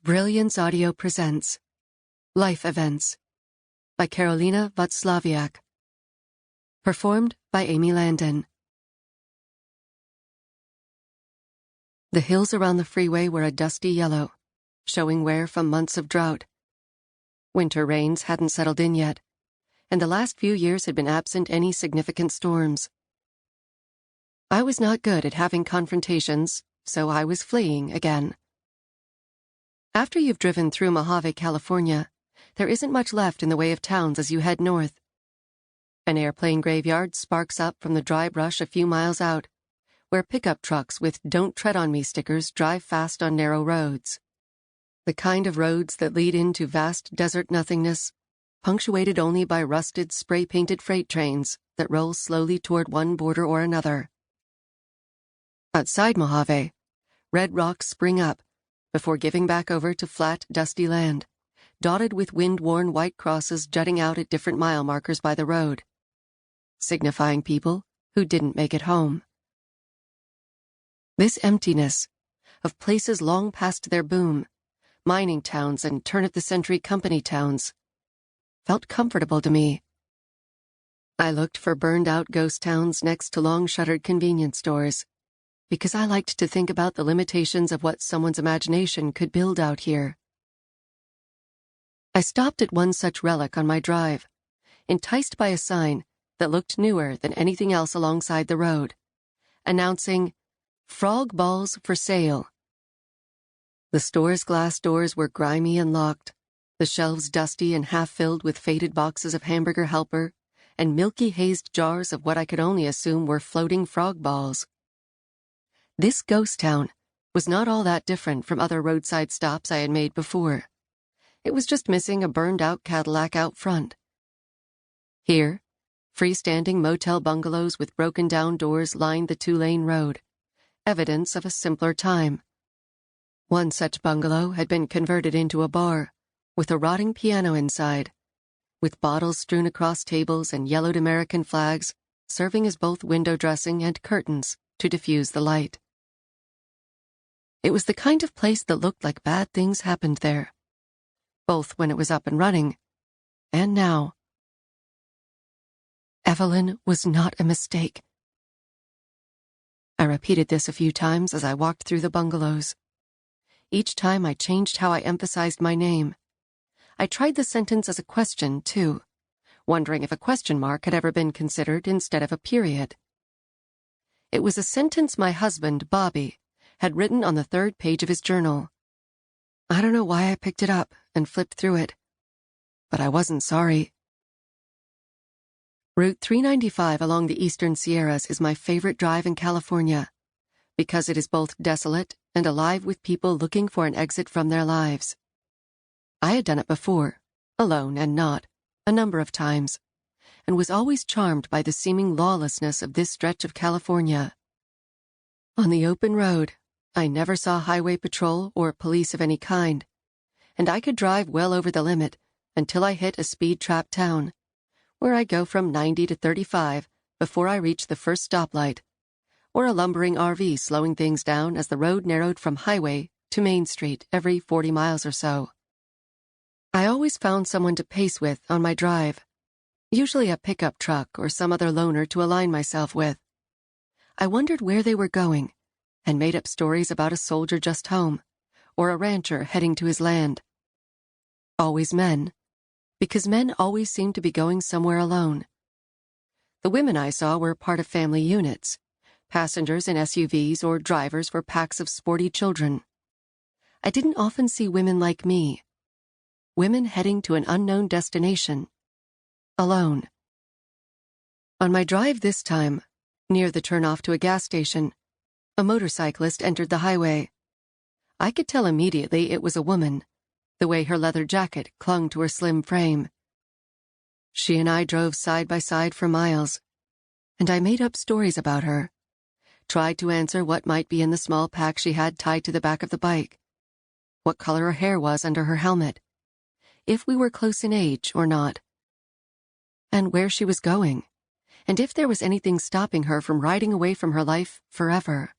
Brilliance Audio presents Life Events by Karolina Waclawiak. Performed by Amy Landon. The hills around the freeway were a dusty yellow, showing wear from months of drought. Winter rains hadn't settled in yet, and the last few years had been absent any significant storms. I was not good at having confrontations, so I was fleeing again. After you've driven through Mojave, California, there isn't much left in the way of towns as you head north. An airplane graveyard sparks up from the dry brush a few miles out, where pickup trucks with "Don't Tread on Me" stickers drive fast on narrow roads. The kind of roads that lead into vast desert nothingness, punctuated only by rusted, spray-painted freight trains that roll slowly toward one border or another. Outside Mojave, red rocks spring up, before giving back over to flat, dusty land, dotted with wind-worn white crosses jutting out at different mile markers by the road, signifying people who didn't make it home. This emptiness, of places long past their boom, mining towns and turn-of-the-century company towns, felt comfortable to me. I looked for burned-out ghost towns next to long-shuttered convenience stores, because I liked to think about the limitations of what someone's imagination could build out here. I stopped at one such relic on my drive, enticed by a sign that looked newer than anything else alongside the road, announcing, "Frog balls for sale." The store's glass doors were grimy and locked, the shelves dusty and half-filled with faded boxes of Hamburger Helper and milky-hazed jars of what I could only assume were floating frog balls. This ghost town was not all that different from other roadside stops I had made before. It was just missing a burned-out Cadillac out front. Here, freestanding motel bungalows with broken-down doors lined the two-lane road, evidence of a simpler time. One such bungalow had been converted into a bar, with a rotting piano inside, with bottles strewn across tables and yellowed American flags serving as both window dressing and curtains to diffuse the light. It was the kind of place that looked like bad things happened there, both when it was up and running, and now. Evelyn was not a mistake. I repeated this a few times as I walked through the bungalows. Each time I changed how I emphasized my name. I tried the sentence as a question, too, wondering if a question mark had ever been considered instead of a period. It was a sentence my husband, Bobby, had written on the third page of his journal. I don't know why I picked it up and flipped through it, but I wasn't sorry. Route 395 along the eastern Sierras is my favorite drive in California, because it is both desolate and alive with people looking for an exit from their lives. I had done it before, alone and not, a number of times, and was always charmed by the seeming lawlessness of this stretch of California. On the open road, I never saw highway patrol or police of any kind, and I could drive well over the limit until I hit a speed-trapped town, where I go from 90 to 35 before I reach the first stoplight, or a lumbering RV slowing things down as the road narrowed from highway to Main Street every 40 miles or so. I always found someone to pace with on my drive, usually a pickup truck or some other loner to align myself with. I wondered where they were going, and made up stories about a soldier just home, or a rancher heading to his land. Always men, because men always seemed to be going somewhere alone. The women I saw were part of family units, passengers in SUVs or drivers for packs of sporty children. I didn't often see women like me, women heading to an unknown destination, alone. On my drive this time, near the turnoff to a gas station, a motorcyclist entered the highway. I could tell immediately it was a woman, the way her leather jacket clung to her slim frame. She and I drove side by side for miles, and I made up stories about her, tried to answer what might be in the small pack she had tied to the back of the bike, what color her hair was under her helmet, if we were close in age or not, and where she was going, and if there was anything stopping her from riding away from her life forever.